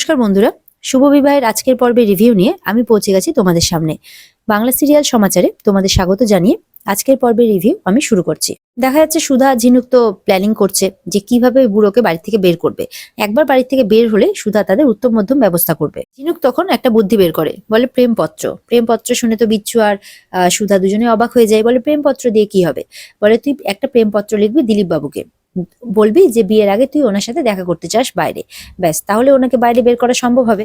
নমস্কার বন্ধুরা, শুভ বিবাহের আজকের পর্বে রিভিউ নিয়ে আমি পৌঁছে গেছি তোমাদের সামনে। বাংলা সিরিয়াল সমাচারে তোমাদের স্বাগত জানিয়ে আজকের পর্বের রিভিউ আমি শুরু করছি। দেখা যাচ্ছে সুধা আর ঝিনুক তো প্ল্যানিং করছে যে কিভাবে ওই বুড়োকে বাড়ি থেকে বের করবে। একবার বাড়ি থেকে বের হলে সুধা তাদের উত্তম মধ্যম ব্যবস্থা করবে। ঝিনুক তখন একটা বুদ্ধি বের করে, বলে প্রেমপত্র। প্রেমপত্র শুনে তো বিচ্ছু আর সুধা দুজনে অবাক হয়ে যায়। বলে প্রেমপত্র দিয়ে কি হবে? বলে তুই একটা প্রেমপত্র লিখবি দিলীপ বাবুকে, বলবি যে বিয়ের আগে তুই ওনার সাথে দেখা করতে চাস বাইরে, ব্যাস তাহলে ওনাকে বাইরে বের করা সম্ভব হবে।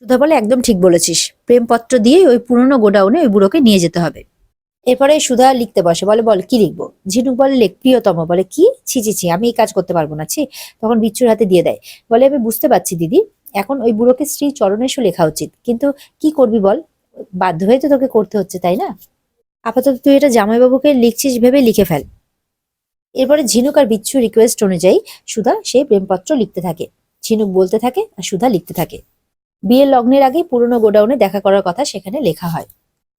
সুধা বলে একদম ঠিক বলেছিস, প্রেমপত্র দিয়ে ওই পুরনো গোডাউনে ওই বুড়োকে নিয়ে যেতে হবে। এরপরে সুধা লিখতে বসে, বলে বল কি লিখবো? ঝিনুক বলে লেখ প্রিয়তম। বলে কি? ছি ছি ছি, আমি এই কাজ করতে পারবো না, ছি। তখন বিচ্ছুর হাতে দিয়ে দেয়। বলে আমি বুঝতে পারছি দিদি, এখন ওই বুড়োকে শ্রী চরণেশ্বর লেখা উচিত, কিন্তু কি করবি বল, বাধ্য হয়ে তো তোকে করতে হচ্ছে, তাই না? আপাতত তুই এটা জামাইবাবুকে লিখছিস ভেবে লিখে ফেল। এরপরে ঝিনুক আর বিচ্ছু রিকোয়েস্ট অনুযায়ী সুধা সেই প্রেমপত্র লিখতে থাকে। ঝিনুক বলতে থাকে আর সুধা লিখতে থাকে। বিয়ের লগ্নের আগে পুরনো গোডাউনে দেখা করার কথা সেখানে লেখা হয়।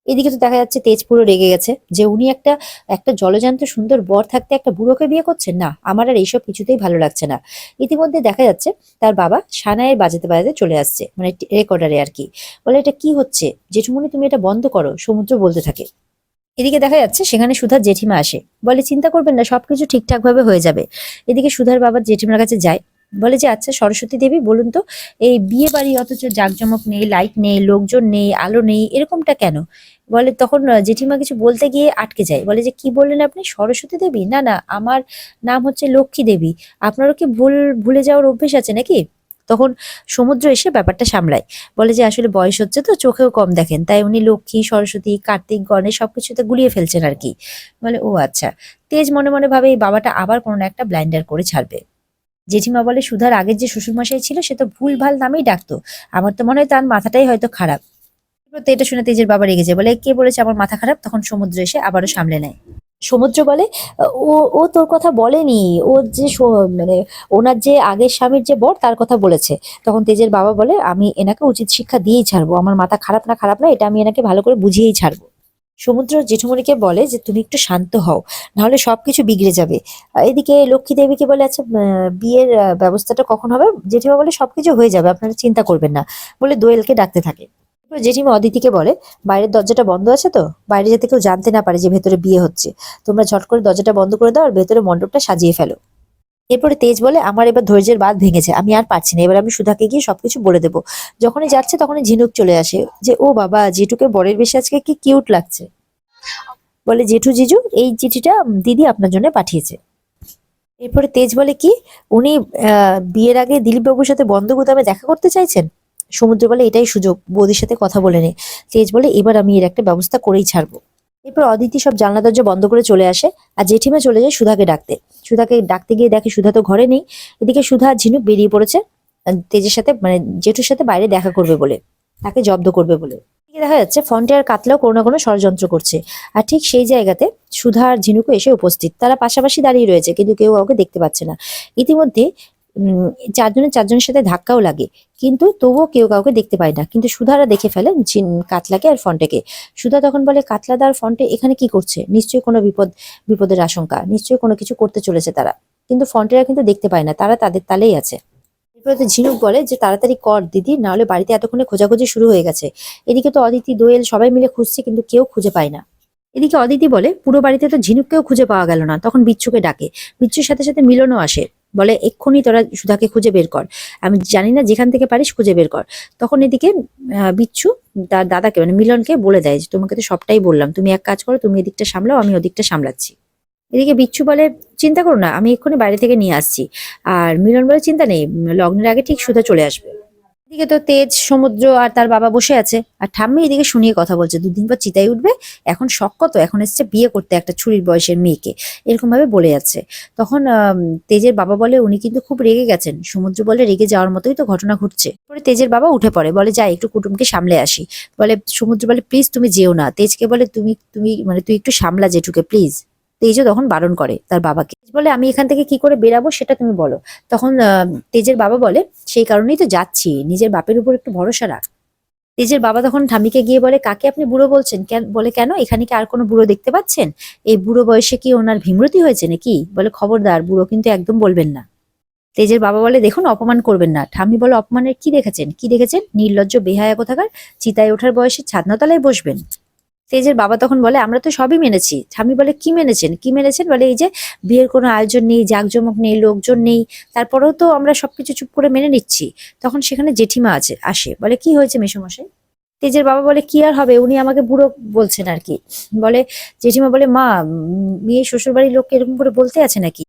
এদিকে তো দেখা যাচ্ছে তেজ পুরো রেগে গেছে যে উনি একটা একটা জলজান্ত সুন্দর বর থাকতে একটা বুড়োকে বিয়ে করছেন না, আমার আর এইসব কিছুতেই ভালো লাগছে না। ইতিমধ্যে দেখা যাচ্ছে তার বাবা সানাইয়ের বাজাতে বাজাতে চলে আসছে, মানে রেকর্ডারে আর কি। বলে এটা কি হচ্ছে জেঠুমনি, তুমি এটা বন্ধ করো, সমুদ্র বলতে থাকে। এদিকে দেখা যাচ্ছে সেখানে সুধার জেঠিমা আসে, বলে চিন্তা করবেন না, সবকিছু ঠিকঠাক ভাবে হয়ে যাবে। এদিকে সুধার বাবা জেঠিমার কাছে যায়, বলে যে আচ্ছা সরস্বতী দেবী বলুন তো, এই বিয়ে বাড়ি অথচ জাঁকজমক নেই, লাইট নেই, লোকজন নেই, আলো নেই, এরকমটা কেন? বলে তখন জেঠিমা কিছু বলতে গিয়ে আটকে যায়, বলে যে কি বললেন আপনি, সরস্বতী দেবী? না না, আমার নাম হচ্ছে লক্ষ্মী দেবী। আপনারও কি ভুলে যাওয়ার অভ্যেস আছে নাকি? তখন সমুদ্র এসে ব্যাপারটা সামলায়, বলে যে আসলে বয়স হচ্ছে তো, চোখেও কম দেখেন, তাই উনি লক্ষ্মী, সরস্বতী, কার্তিক, গণেশ সবকিছুতে গুলিয়ে ফেলছেন আর কি। বলে ও আচ্ছা। তেজ মনে মনে ভাবে এই বাবাটা আবার কোনো একটা ব্লাইন্ডার করে ছাড়বে। জেঠিমা বলে সুধার আগের যে শ্বশুরমশাই ছিল সে তো ভুলভাল নামেই ডাকতো, আমার তো মনে হয় তার মাথাটাই হয়তো খারাপ। তো এটা শুনে তেজের বাবা রেগে যায়, বলে কে বলেছে আমার মাথা খারাপ? তখন সমুদ্র এসে আবারও সামলে নেয়। সমুদ্র বলে ও ও তোর কথা বলেনি, ও যে মানে ওনার যে আগের স্বামীর যে বর তার কথা বলেছে। তখন তেজের বাবা বলে আমি এনাকে উচিত শিক্ষা দিয়েই ছাড়বো, আমার মাথা খারাপ না, এটা আমি এনাকে ভালো করে বুঝিয়েই ছাড়বো। সমুদ্র জেঠুমনিকে বলে যে তুমি একটু শান্ত হও, নাহলে সবকিছু বিগড়ে যাবে। এদিকে লক্ষ্মী দেবীকে বলে আচ্ছা বিয়ের ব্যবস্থাটা কখন হবে? জেঠিমা বলে সবকিছু হয়ে যাবে, আপনারা চিন্তা করবেন না, বলে দোয়েলকে ডাকতে থাকে। এরপর জেঠিমা অদিতিকে বলে বাইরের দরজাটা বন্ধ আছে তো, বাইরে যাতে কেউ জানতে না পারে যে ভেতরে বিয়ে হচ্ছে, তোমরা ঝট করে দরজাটা বন্ধ করে দাও আর ভেতরে মণ্ডপটা সাজিয়ে ফেলো। এরপরে তেজ বলে আমার এবার ধৈর্যের বাঁধ ভেঙেছে, আমি আর পারছি না, এবার আমি সুধাকে গিয়ে সবকিছু বলে দেবো। যখনই যাচ্ছে তখনই ঝিনুক চলে আসে, যে ও বাবা জেঠুকে বরের বেশি আজকে কি কিউট লাগছে। বলে জেঠু জিজু এই চিঠিটা দিদি আপনার জন্য পাঠিয়েছে। এরপরে তেজ বলে কি, উনি বিয়ের আগে দিলীপ বাবুর সাথে বন্ধ গুদামে দেখা করতে চাইছেন? সমুদ্র বলে এটাই সুযোগ, বৌদির সাথে কথা বলে নে। তেজ বলে এবার আমি এর একটা ব্যবস্থা করেই ছাড়বো। এরপর অদিতি সব জানলা দরজা বন্ধ করে চলে আসে আর জেঠিমা চলে যায় সুধাকে ডাকতে। সুধাকে ডাকতে গিয়ে দেখে সুধা তো ঘরে নেই। এদিকে সুধা আর ঝিনুক বেরিয়ে পড়েছে তেজের সাথে, মানে জেঠুর সাথে বাইরে দেখা করবে বলে, তাকে জব্দ করবে বলে। এদিকে দেখা যাচ্ছে ফন্টে আর কাতলাও কোনো না কোনো ষড়যন্ত্র করছে। আর ঠিক সেই জায়গাতে সুধা আর ঝিনুকও এসে উপস্থিত, তারা পাশাপাশি দাঁড়িয়ে রয়েছে কিন্তু কেউ কাউকে দেখতে পাচ্ছে না। ইতিমধ্যে চারজনের সাথে ধাক্কাও লাগে, কিন্তু তবুও কেউ কাউকে দেখতে পায় না। কিন্তু সুধারা দেখে ফেলে কাতলাকে আর ফন্টেকে। সুধা তখন বলে কাতলাদা আর ফন্টে এখানে কি করছে? নিশ্চয়ই কোনো বিপদের আশঙ্কা, নিশ্চয়ই কোনো কিছু করতে চলেছে তারা। কিন্তু ফন্টেরা কিন্তু দেখতে পায় না, তারা তাদের তালেই আছে। এরপরে তো ঝিনুক বলে যে তাড়াতাড়ি কর দিদি, নাহলে বাড়িতে এতক্ষণে খোঁজাখুঁজি শুরু হয়ে গেছে। এদিকে তো অদিতি, দোয়েল সবাই মিলে খুঁজছে কিন্তু কেউ খুঁজে পায় না। এদিকে অদিতি বলে পুরো বাড়িতে তো ঝিনুককেও খুঁজে পাওয়া গেল না। তখন বিচ্ছুকে ডাকে, বিচ্ছুর সাথে সাথে মিলনও আসে, বলে এক্ষুনি তোরা সুধাকে খুঁজে বের কর, আমি জানি না, যেখান থেকে পারিস খুঁজে বের কর। তখন এদিকে বিচ্ছু তার দাদাকে মানে মিলনকে বলে দেয় যে তোমাকে তো সবটাই বললাম, তুমি এক কাজ করো, তুমি এদিকটা সামলাও, আমি ওদিকটা সামলাচ্ছি। এদিকে বিচ্ছু বলে চিন্তা করো না, আমি এক্ষুনি বাইরে থেকে নিয়ে আসছি। আর মিলন বলে চিন্তা নেই, লগ্নের আগে ঠিক সুধা চলে আসবে। এদিকে তো তেজ, সমুদ্র আর তার বাবা বসে আছে আর ঠাম্মি এদিকে শুনিয়ে কথা বলছে, দুদিন পর চিতাই উঠবে, এখন শখ কত, এখন এসছে বিয়ে করতে একটা ছুরির বয়সের মেয়েকে, এরকম ভাবে বলে যাচ্ছে। তখন তেজের বাবা বলে উনি কিন্তু খুব রেগে গেছেন। সমুদ্র বলে রেগে যাওয়ার মতোই তো ঘটনা ঘটছে। পরে তেজের বাবা উঠে পড়ে, বলে যাই একটু কুটুমকে সামলে আসি। বলে সমুদ্র বলে প্লিজ তুমি যেও না। তেজকে বলে তুমি তুমি মানে তুই একটু সামলা জেঠুকে প্লিজ। তেজও তখন বারণ করে তার বাবাকে, বলে আমি এখান থেকে কি করে বেরাবো সেটা তুমি বলো। তখন তেজের বাবা বলে সেই কারণেই তো যাচ্ছি, নিজের বাপের উপর একটু ভরসা রাখ। তেজের বাবা তখন ঠাম্মিকে গিয়ে বলে কাকে আপনি বুড়ো বলছেন? বলে কেন, এখানে কি আর কোনো বুড়ো দেখতে পাচ্ছেন? এই বুড়ো বয়সে কি ওনার ভীমরতি হয়েছে নাকি? বলে খবরদার, বুড়ো কিন্তু একদম বলবেন না। তেজের বাবা বলে দেখুন অপমান করবেন না। ঠাম্মি বলে অপমানের কি দেখেছেন, কি দেখেছেন? নির্লজ্জ বেহায়া কোথাকার, চিতায় ওঠার বয়সে ছাদনাতলায় বসবেন। তেজের বাবা তখন বলে আমরা তো সবই মেনেছি। ঠাম্মি বলে কি মেনেছেন, কি মেনেছেন? বলে এই যে বিয়ের কোনো আয়োজন নেই, জাঁকজমক নেই, লোকজন নেই, তারপরেও তো আমরা সবকিছু চুপ করে মেনে নিচ্ছি। তখন সেখানে জেঠিমা আসে, বলে কি হয়েছে মেসোমশাই? তেজের বাবা বলে কি আর হবে, উনি আমাকে বুড়ো বলছেন আর কি। বলে জেঠিমা বলে মা, মেয়ে শ্বশুর বাড়ির লোককে এরকম করে বলতে আছে নাকি?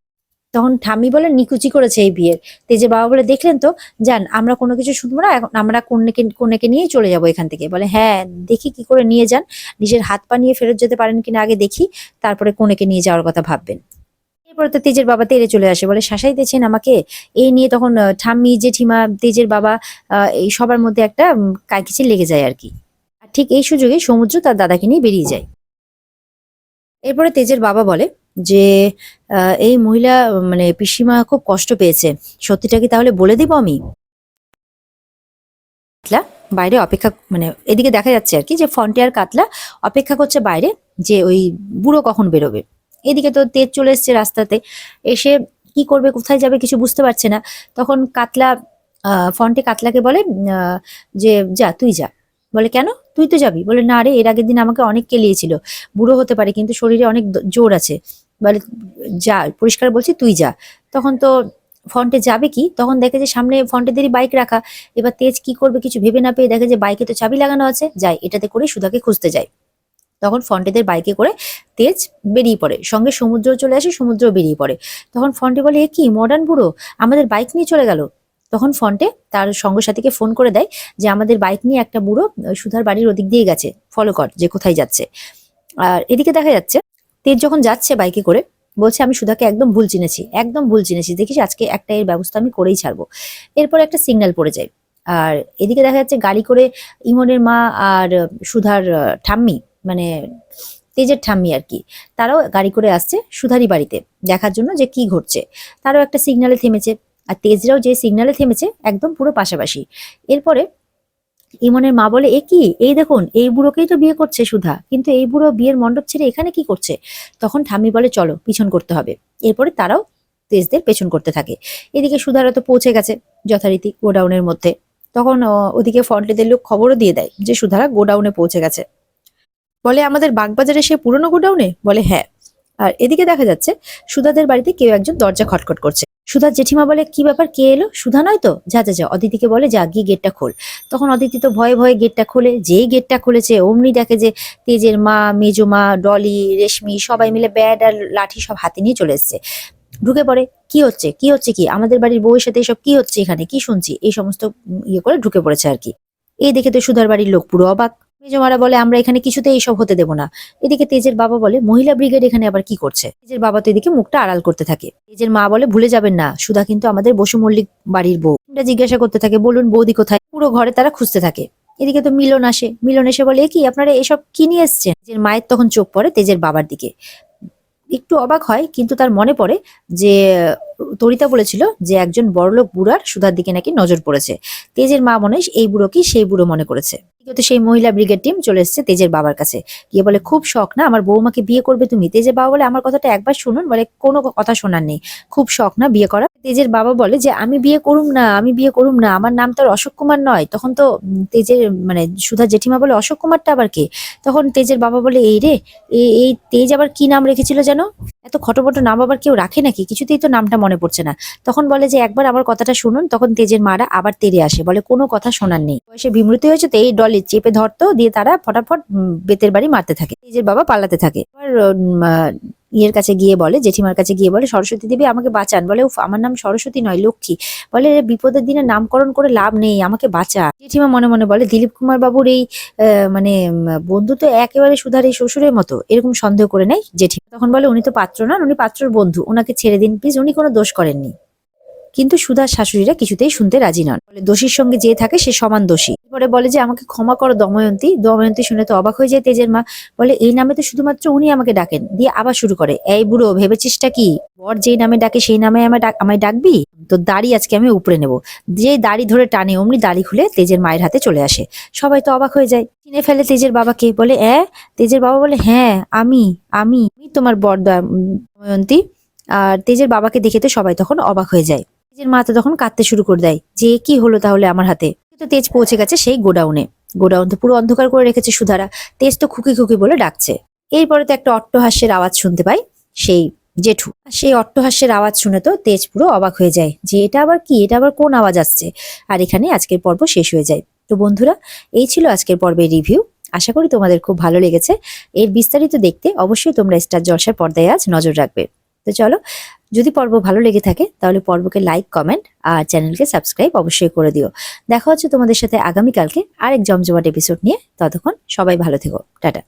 তখন ঠাম্মি বলে নিকুচি করেছে এই বিয়ের। তেজের বাবা বলে দেখলেন তো, যান আমরা কোনো কিছু শুনবো না, এখন আমরা কন্যাকে নিয়েই চলে যাবো এখান থেকে। বলে হ্যাঁ দেখি কি করে নিয়ে যান, নিজের হাত পা নিয়ে ফেরত যেতে পারেন কিনা আগে দেখি, তারপরে কন্যাকে নিয়ে যাওয়ার কথা ভাববেন। এরপরে তো তেজের বাবা তেড়ে চলে আসে, বলে শাসাইতেছেন আমাকে এই নিয়ে। তখন ঠাম্মি, জেঠিমা, তেজের বাবা এই সবার মধ্যে একটা কাইকিচির লেগে যায় আর কি। আর ঠিক এই সুযোগে সমুদ্র তার দাদাকে নিয়ে বেরিয়ে যায়। এরপরে তেজের বাবা বলে যে এই মহিলা মানে পিসিমা খুব কষ্ট পেয়েছে, সত্যিটা কি তাহলে বলে দিব আমি? কাতলা বাইরে অপেক্ষা, মানে এদিকে দেখা যাচ্ছে আর কি যে ফন্টি আর কাতলা অপেক্ষা করছে বাইরে, যে ওই বুড়ো কখন বেরোবে। এদিকে তো তেজ চলে এসছে রাস্তাতে, এসে কি করবে কোথায় যাবে কিছু বুঝতে পারছে না। তখন কাতলা ফন্টি কাতলাকে বলে যে যা তুই যা। বলে কেন, তুই তো যাবি? বলে না রে, এর আগের দিন আমাকে অনেক কেলিয়েছিল, বুড়ো হতে পারে কিন্তু শরীরে অনেক জোর আছে। বলে যা, পরিষ্কার বলছি তুই যা। তখন তো ফন্টে যাবে কি, তখন দেখে যে সামনে ফন্টেদেরই বাইক রাখা। এবার তেজ কি করবে কিছু ভেবে না পেয়ে দেখে যে বাইকে তো চাবি লাগানো আছে, যায় এটাতে করে সুধাকে খুঁজতে যায়। তখন ফন্টেদের বাইকে করে তেজ বেরিয়ে পড়ে, সঙ্গে সমুদ্র চলে আসে, সমুদ্র বেরিয়ে পড়ে। তখন ফন্টে বলে এ কি মডার্ন বুড়ো, আমাদের বাইক নিয়ে চলে গেল। তখন ফন্টে তার সঙ্গ সাথীকে ফোন করে দেয় যে আমাদের বাইক নিয়ে একটা বুড়ো সুধার বাড়ির ওদিক দিয়ে গেছে, ফলো কর যে কোথায় যাচ্ছে। আর এদিকে দেখা যাচ্ছে তেজ যখন যাচ্ছে বাইকে করে, বলছে আমি সুধাকে একদম ভুল চিনেছি, একদম ভুল চিনেছি, দেখিস আজকে একটা এর ব্যবস্থা আমি করেই ছাড়বো। এরপর একটা সিগন্যাল পড়ে যায়। আর এদিকে দেখা যাচ্ছে গাড়ি করে ইমনের মা আর সুধার ঠাম্মি, মানে তেজের ঠাম্মি আর কি, তারাও গাড়ি করে আসছে সুধারি বাড়িতে দেখার জন্য যে কি ঘটছে। তারাও একটা সিগন্যালে থেমেছে, আর তেজরাও যে সিগন্যালে থেমেছে একদম পুরো পাশাপাশি। এরপরে ইমনের মা বলে এ কি, এই দেখুন এই বুড়োকেই তো বিয়ে করছে সুধা, কিন্তু এই বুড়ো বিয়ের মণ্ডপ ছেড়ে এখানে কি করছে? তখন ঠাম্মি বলে চলো পিছন করতে হবে। এরপরে তারাও তেজদের পেছন করতে থাকে। এদিকে সুধারা তো পৌঁছে গেছে যথারীতি গোডাউনের মধ্যে। তখন ওদিকে ফন্টেদের লোক খবরও দিয়ে দেয় যে সুধারা গোডাউনে পৌঁছে গেছে। বলে আমাদের বাগবাজারে সে পুরনো গোডাউনে? বলে হ্যাঁ। আর এদিকে দেখা যাচ্ছে সুধাদের বাড়িতে কেউ একজন দরজা খটখট করছে। সুধার জেঠিমা বলে কি ব্যাপার, কে এলো? সুধা নয় তো? যা যা যা, অদিতিকে বলে যা গিয়ে গেটটা খোল। তখন অদিতি তো ভয়ে ভয়ে গেটটা খোলে, যেই গেটটা খুলেছে অমনি দেখে যে তেজের মা, মেজো মা, ডলি, রেশমি সবাই মিলে ব্যাট আর লাঠি সব হাতে নিয়ে চলে এসছে। ঢুকে পড়ে, কি হচ্ছে কি হচ্ছে, কি আমাদের বাড়ির বউয়ের সাথে এসব কি হচ্ছে, এখানে কি শুনছি, এই সমস্ত ইয়ে করে ঢুকে পড়েছে আর কি। এই দেখে তো সুধার বাড়ির লোক পুরো অবাক। মেজমারা বলে আমরা এখানে কিছুতে এইসব হতে দেবো না। এদিকে তেজের বাবা বলে মহিলা ব্রিগেড এখানে আবার কি করছে? তেজের বাবা তো এদিকে মুখটা আড়াল করতে থাকে। তেজের মা বলে ভুলে যাবেন না, সুধা কিন্তু আমাদের বসু মল্লিক বাড়ির বউ। এটা জিজ্ঞাসা করতে থাকে বলুন বৌদি কোথায়, পুরো ঘরে তারা খুঁজতে থাকে। এদিকে তো মিলন আসে, মিলন এসে বলে এ কি আপনারা এসব কি নিয়ে এসছেন? তেজের মায়ের তখন চোখ পড়ে তেজের বাবার দিকে, একটু অবাক হয়, কিন্তু তার মনে পড়ে যে তরিতা বলেছিল যে একজন বড়লোক বুড়ার সুধার দিকে নাকি নজর পড়েছে। তেজের মা মনে হয় এই বুড়ো কি সেই বুড়ো মনে করেছে। তো সেই মহিলা ব্রিগেড টিম চলে এসেছে তেজের বাবার কাছে, গিয়ে বলে খুব শখ না আমার বৌমাকে বিয়ে করবে তুমি? তেজের বাবা বলে আমার কথাটা একবার শুনুন। বলে কোনো কথা শোনার নেই, খুব শখ না বিয়ে করা? তেজের বাবা বলে যে আমি বিয়ে করুম না, আমি বিয়ে করুম না, আমার নাম তো আর অশোক কুমার নয়। তখন তো তেজের মানে সুধার জেঠিমা বলে অশোক কুমারটা আবার কে? তখন তেজের বাবা বলে এই রে, এই তেজ আবার কি নাম রেখেছিল যেন, এত খটোপটো নাম আবার কেউ রাখে নাকি, কিছুতেই তো নামটা মনে পড়ছে না। তখন বলে যে একবার আমার কথাটা শুনুন। তখন তেজের মারা আবার তেড়ে আসে, বলে কোনো কথা শোনার নেই। বয়সে বিমৃতি হয়েছে তো এই ডলে চেপে ধরতো, দিয়ে তারা ফটাফট বেতের বাড়ি মারতে থাকে। তেজের বাবা পালাতে থাকে। এবার ইয়ের কাছে গিয়ে বলে, জেঠিমার কাছে গিয়ে বলে সরস্বতী দেবী আমাকে বাঁচান। বলে উফ আমার নাম সরস্বতী নয় লক্ষ্মী। বলে বিপদের দিনে নামকরণ করে লাভ নেই, আমাকে বাঁচা। জেঠিমা মনে মনে বলে দিলীপ কুমার বাবুর এই মানে বন্ধু তো একেবারে সুধার এই শ্বশুরের মতো, এরকম সন্দেহ করে নেয় জেঠিমা। তখন বলে উনি তো পাত্র নন, উনি পাত্রর বন্ধু, ওনাকে ছেড়ে দিন প্লিজ, উনি কোনো দোষ করেননি। কিন্তু সুধার শাশুড়িরা কিছুতেই শুনতে রাজি নন, বলে দোষীর সঙ্গে যে থাকে সে সমান দোষী। পরে বলে যে আমাকে ক্ষমা করো দময়ন্তী। দময়ন্তী শুনে তো অবাক হয়ে যায় তেজের মা, বলে এই নামে তো শুধুমাত্র উনি আমাকে ডাকেন। দিয়ে আবার শুরু করে, এই বুড়ো ভেবেছিসটা কি, বর যেই নামে ডাকে সেই নামে আমায় ডাকবি? তো দাড়ি আজকে আমি উপরে নেবো। যে দাড়ি ধরে টানে অমনি দাড়ি খুলে তেজের মায়ের হাতে চলে আসে। সবাই তো অবাক হয়ে যায়, চিনে ফেলে তেজের বাবাকে। বলে তেজের বাবা বলে হ্যাঁ আমি আমি তোমার বর দময়ন্তী। আর তেজের বাবাকে দেখে তো সবাই তখন অবাক হয়ে যায়। তেজের মা তো তখন কাঁদতে শুরু করে দেয় যে কি হলো তাহলে আমার হাতে। তো তেজ পৌঁছে গেছে সেই গোডাউনে। গোডাউন তো পুরো অন্ধকার করে রেখেছে সুধারা। তেজ তো খুকি খুকি বলে ডাকছে। এরপরে তো একটা অট্টহাস্যের আওয়াজ শুনতে পায় সেই জেঠু। সেই অট্টহাস্যের আওয়াজ শুনে তো তেজ পুরো অবাক হয়ে যায় যে এটা আবার কি, এটা আবার কোন আওয়াজ আসছে। আর এখানে আজকের পর্ব শেষ হয়ে যায়। তো বন্ধুরা, এই ছিল আজকের পর্বের রিভিউ। আশা করি তোমাদের খুব ভালো লেগেছে। এর বিস্তারিত দেখতে অবশ্যই তোমরা স্টার জলসার পর্দায় আজ নজর রাখবে। তো চলো, যদি পর্ব ভালো লেগে থাকে তাহলে পর্বকে লাইক, কমেন্ট আর চ্যানেলকে সাবস্ক্রাইব অবশ্যই করে দিও। দেখা হচ্ছে তোমাদের সাথে আগামীকালকে আরেক জমজমাট এপিসোড নিয়ে। ততক্ষণ সবাই ভালো থেকো। টাটা।